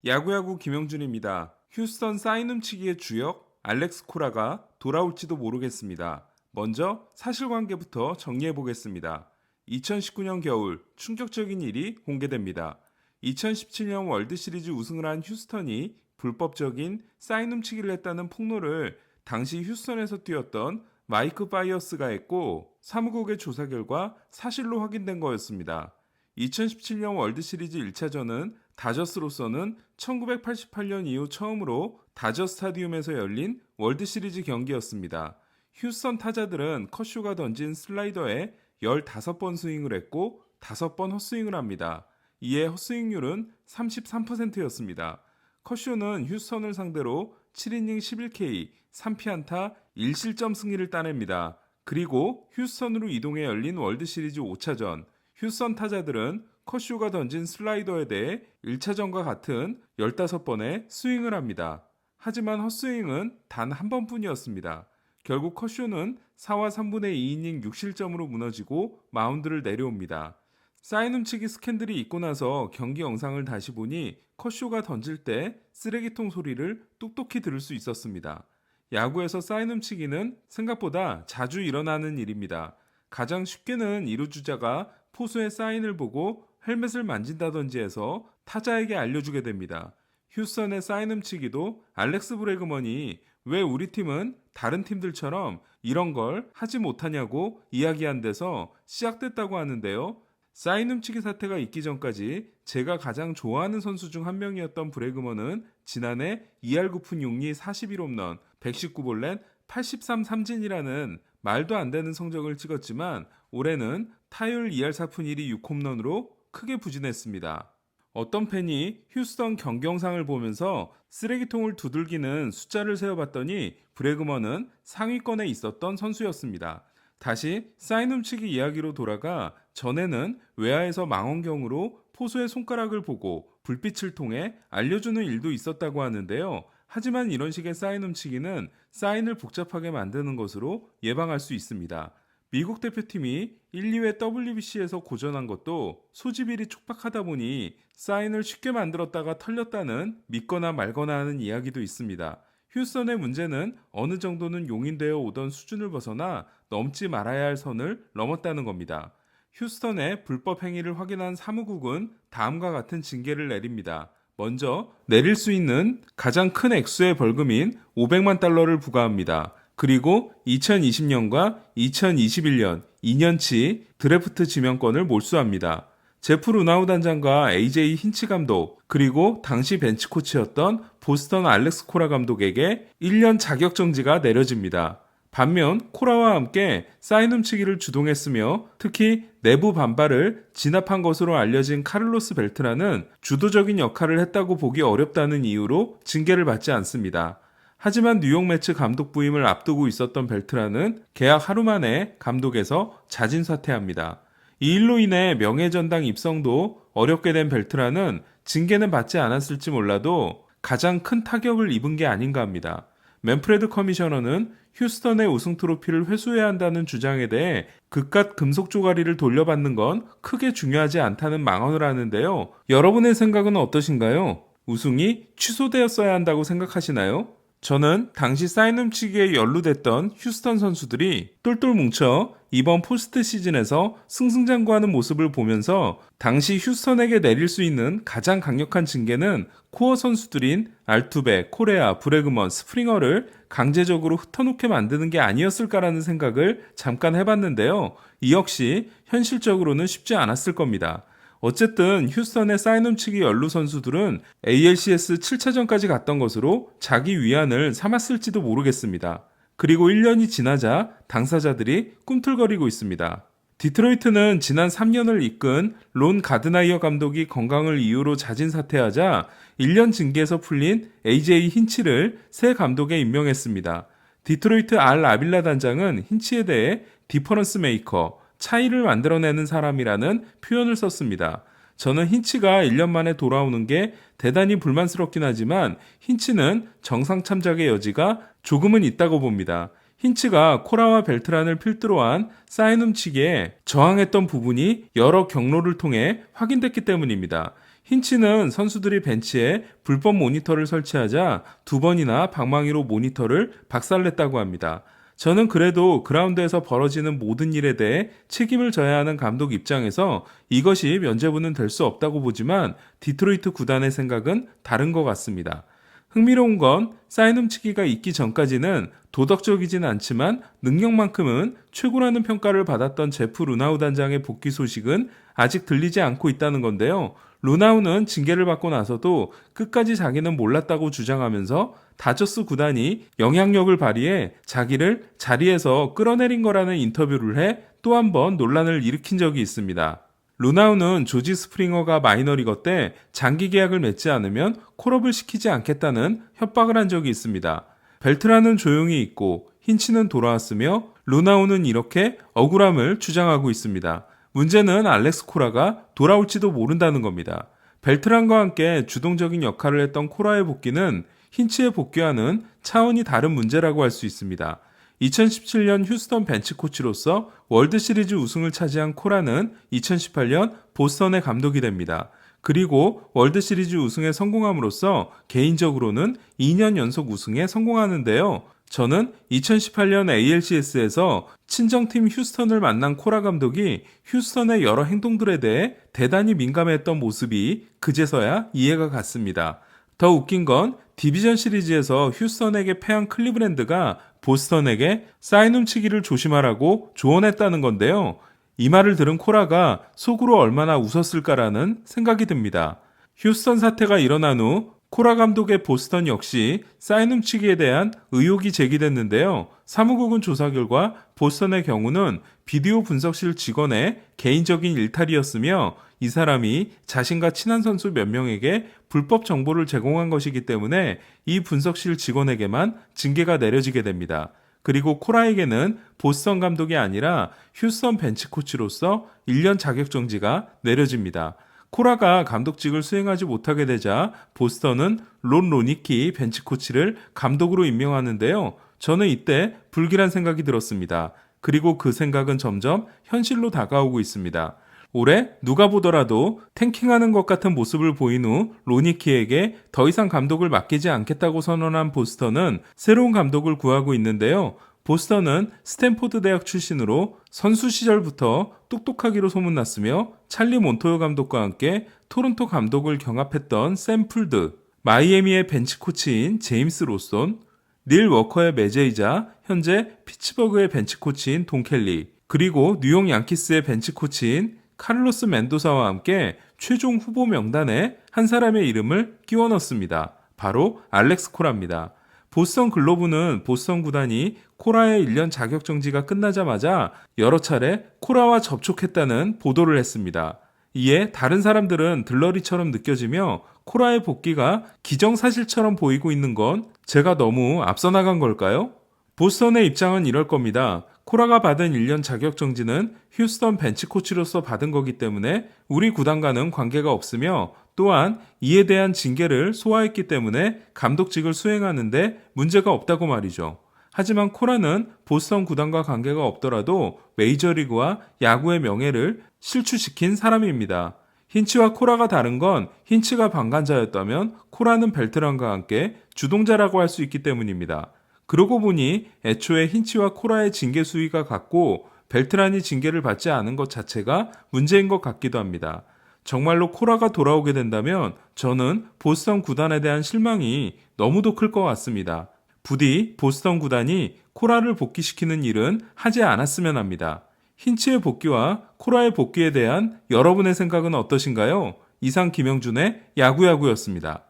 야구야구 김영준입니다. 휴스턴 사인 훔치기의 주역 알렉스 코라가 돌아올지도 모르겠습니다. 먼저 사실관계부터 정리해 보겠습니다. 2019년 겨울 충격적인 일이 공개됩니다. 2017년 월드시리즈 우승을 한 휴스턴이 불법적인 사인 훔치기를 했다는 폭로를 당시 휴스턴에서 뛰었던 마이크 파이어스가 했고, 사무국의 조사 결과 사실로 확인된 거였습니다. 2017년 월드시리즈 1차전은 다저스로서는 1988년 이후 처음으로 다저 스타디움에서 열린 월드시리즈 경기였습니다. 휴스턴 타자들은 커쇼가 던진 슬라이더에 15번 스윙을 했고 5번 헛스윙을 합니다. 이에 헛스윙률은 33%였습니다. 커쇼는 휴스턴을 상대로 7이닝 11K, 3피안타 1실점 승리를 따냅니다. 그리고 휴스턴으로 이동해 열린 월드시리즈 5차전, 휴스턴 타자들은 커쇼가 던진 슬라이더에 대해 1차전과 같은 15번의 스윙을 합니다. 하지만 헛스윙은 단 한 번뿐이었습니다. 결국 커쇼는 4와 3분의 2이닝 6실점으로 무너지고 마운드를 내려옵니다. 사인 훔치기 스캔들이 있고 나서 경기 영상을 다시 보니 커쇼가 던질 때 쓰레기통 소리를 똑똑히 들을 수 있었습니다. 야구에서 사인 훔치기는 생각보다 자주 일어나는 일입니다. 가장 쉽게는 2루 주자가 포수의 사인을 보고 헬멧을 만진다든지 해서 타자에게 알려주게 됩니다. 휴스턴의 사인 훔치기도 알렉스 브래그먼이 왜 우리 팀은 다른 팀들처럼 이런 걸 하지 못하냐고 이야기한 데서 시작됐다고 하는데요. 사인 훔치기 사태가 있기 전까지 제가 가장 좋아하는 선수 중 한 명이었던 브래그먼은 지난해 2할 9푼 6리 41홈런, 119볼넷, 83 삼진이라는 말도 안 되는 성적을 찍었지만 올해는 타율 2할 4푼 1리 6홈런으로 크게 부진했습니다. 어떤 팬이 휴스턴 경기 영상을 보면서 쓰레기통을 두들기는 숫자를 세어봤더니 브래그먼은 상위권에 있었던 선수였습니다. 다시 사인 훔치기 이야기로 돌아가 전에는 외야에서 망원경으로 포수의 손가락을 보고 불빛을 통해 알려주는 일도 있었다고 하는데요. 하지만 이런 식의 사인 훔치기는 사인을 복잡하게 만드는 것으로 예방할 수 있습니다. 미국 대표팀이 1, 2회 WBC에서 고전한 것도 소지비리 촉박하다 보니 사인을 쉽게 만들었다가 털렸다는 믿거나 말거나 하는 이야기도 있습니다. 휴스턴의 문제는 어느 정도는 용인되어 오던 수준을 벗어나 넘지 말아야 할 선을 넘었다는 겁니다. 휴스턴의 불법 행위를 확인한 사무국은 다음과 같은 징계를 내립니다. 먼저 내릴 수 있는 가장 큰 액수의 벌금인 500만 달러를 부과합니다. 그리고 2020년과 2021년 2년치 드래프트 지명권을 몰수합니다. 제프 루나우 단장과 AJ 힌치 감독, 그리고 당시 벤치 코치였던 보스턴 알렉스 코라 감독에게 1년 자격 정지가 내려집니다. 반면 코라와 함께 사인 훔치기를 주동했으며 특히 내부 반발을 진압한 것으로 알려진 카를로스 벨트라는 주도적인 역할을 했다고 보기 어렵다는 이유로 징계를 받지 않습니다. 하지만 뉴욕 매츠 감독 부임을 앞두고 있었던 벨트라는 계약 하루 만에 감독에서 자진 사퇴합니다. 이 일로 인해 명예전당 입성도 어렵게 된 벨트라는 징계는 받지 않았을지 몰라도 가장 큰 타격을 입은 게 아닌가 합니다. 맨프레드 커미셔너는 휴스턴의 우승 트로피를 회수해야 한다는 주장에 대해 그깟 금속 조가리를 돌려받는 건 크게 중요하지 않다는 망언을 하는데요. 여러분의 생각은 어떠신가요? 우승이 취소되었어야 한다고 생각하시나요? 저는 당시 사인 훔치기에 연루됐던 휴스턴 선수들이 똘똘 뭉쳐 이번 포스트 시즌에서 승승장구하는 모습을 보면서 당시 휴스턴에게 내릴 수 있는 가장 강력한 징계는 코어 선수들인 알투베, 코레아, 브래그먼, 스프링어를 강제적으로 흩어놓게 만드는 게 아니었을까라는 생각을 잠깐 해봤는데요. 이 역시 현실적으로는 쉽지 않았을 겁니다. 어쨌든 휴스턴의 사인 훔치기 연루 선수들은 ALCS 7차전까지 갔던 것으로 자기 위안을 삼았을지도 모르겠습니다. 그리고 1년이 지나자 당사자들이 꿈틀거리고 있습니다. 디트로이트는 지난 3년을 이끈 론 가드나이어 감독이 건강을 이유로 자진 사퇴하자 1년 징계에서 풀린 AJ 힌치를 새 감독에 임명했습니다. 디트로이트 알 아빌라 단장은 힌치에 대해 디퍼런스 메이커, 차이를 만들어내는 사람이라는 표현을 썼습니다. 저는 힌치가 1년 만에 돌아오는 게 대단히 불만스럽긴 하지만 힌치는 정상 참작의 여지가 조금은 있다고 봅니다. 힌츠가 코라와 벨트란을 필두로 한 사인 훔치기에 저항했던 부분이 여러 경로를 통해 확인됐기 때문입니다. 힌츠는 선수들이 벤치에 불법 모니터를 설치하자 2번이나 방망이로 모니터를 박살냈다고 합니다. 저는 그래도 그라운드에서 벌어지는 모든 일에 대해 책임을 져야 하는 감독 입장에서 이것이 면죄부는 될 수 없다고 보지만 디트로이트 구단의 생각은 다른 것 같습니다. 흥미로운 건 사인 훔치기가 있기 전까지는 도덕적이진 않지만 능력만큼은 최고라는 평가를 받았던 제프 루나우 단장의 복귀 소식은 아직 들리지 않고 있다는 건데요. 루나우는 징계를 받고 나서도 끝까지 자기는 몰랐다고 주장하면서 다저스 구단이 영향력을 발휘해 자기를 자리에서 끌어내린 거라는 인터뷰를 해 또 한 번 논란을 일으킨 적이 있습니다. 루나우는 조지 스프링어가 마이너리거 때 장기 계약을 맺지 않으면 콜업을 시키지 않겠다는 협박을 한 적이 있습니다. 벨트란은 조용히 있고 힌치는 돌아왔으며 루나우는 이렇게 억울함을 주장하고 있습니다. 문제는 알렉스 코라가 돌아올지도 모른다는 겁니다. 벨트란과 함께 주동적인 역할을 했던 코라의 복귀는 힌치의 복귀와는 차원이 다른 문제라고 할 수 있습니다. 2017년 휴스턴 벤치 코치로서 월드시리즈 우승을 차지한 코라는 2018년 보스턴의 감독이 됩니다. 그리고 월드시리즈 우승에 성공함으로써 개인적으로는 2년 연속 우승에 성공하는데요. 저는 2018년 ALCS에서 친정팀 휴스턴을 만난 코라 감독이 휴스턴의 여러 행동들에 대해 대단히 민감했던 모습이 그제서야 이해가 갔습니다. 더 웃긴 건 디비전 시리즈에서 휴스턴에게 패한 클리브랜드가 보스턴에게 사인 훔치기를 조심하라고 조언했다는 건데요. 이 말을 들은 코라가 속으로 얼마나 웃었을까라는 생각이 듭니다. 휴스턴 사태가 일어난 후 코라 감독의 보스턴 역시 사인 훔치기에 대한 의혹이 제기됐는데요. 사무국은 조사 결과 보스턴의 경우는 비디오 분석실 직원의 개인적인 일탈이었으며 이 사람이 자신과 친한 선수 몇 명에게 불법 정보를 제공한 것이기 때문에 이 분석실 직원에게만 징계가 내려지게 됩니다. 그리고 코라에게는 보스턴 감독이 아니라 휴스턴 벤치 코치로서 1년 자격정지가 내려집니다. 코라가 감독직을 수행하지 못하게 되자 보스턴은 론 로니키 벤치 코치를 감독으로 임명하는데요. 저는 이때 불길한 생각이 들었습니다. 그리고 그 생각은 점점 현실로 다가오고 있습니다. 올해 누가 보더라도 탱킹하는 것 같은 모습을 보인 후 로니키에게 더 이상 감독을 맡기지 않겠다고 선언한 보스턴은 새로운 감독을 구하고 있는데요. 보스턴은 스탠포드 대학 출신으로 선수 시절부터 똑똑하기로 소문났으며 찰리 몬토요 감독과 함께 토론토 감독을 경합했던 샘 풀드, 마이애미의 벤치 코치인 제임스 로손, 닐 워커의 매제이자 현재 피츠버그의 벤치 코치인 돈 켈리, 그리고 뉴욕 양키스의 벤치 코치인 카를로스 멘도사와 함께 최종 후보 명단에 한 사람의 이름을 끼워 넣습니다. 바로 알렉스 코라입니다. 보스턴 글로브는 보스턴 구단이 코라의 1년 자격정지가 끝나자마자 여러 차례 코라와 접촉했다는 보도를 했습니다. 이에 다른 사람들은 들러리처럼 느껴지며 코라의 복귀가 기정사실처럼 보이고 있는 건 제가 너무 앞서 나간 걸까요? 보스턴의 입장은 이럴 겁니다. 코라가 받은 1년 자격정지는 휴스턴 벤치 코치로서 받은 거기 때문에 우리 구단과는 관계가 없으며 또한 이에 대한 징계를 소화했기 때문에 감독직을 수행하는데 문제가 없다고 말이죠. 하지만 코라는 보스턴 구단과 관계가 없더라도 메이저리그와 야구의 명예를 실추시킨 사람입니다. 힌치와 코라가 다른 건 힌치가 방관자였다면 코라는 벨트란과 함께 주동자라고 할 수 있기 때문입니다. 그러고 보니 애초에 힌치와 코라의 징계 수위가 같고 벨트란이 징계를 받지 않은 것 자체가 문제인 것 같기도 합니다. 정말로 코라가 돌아오게 된다면 저는 보스턴 구단에 대한 실망이 너무도 클 것 같습니다. 부디 보스턴 구단이 코라를 복귀시키는 일은 하지 않았으면 합니다. 힌치의 복귀와 코라의 복귀에 대한 여러분의 생각은 어떠신가요? 이상 김영준의 야구야구였습니다.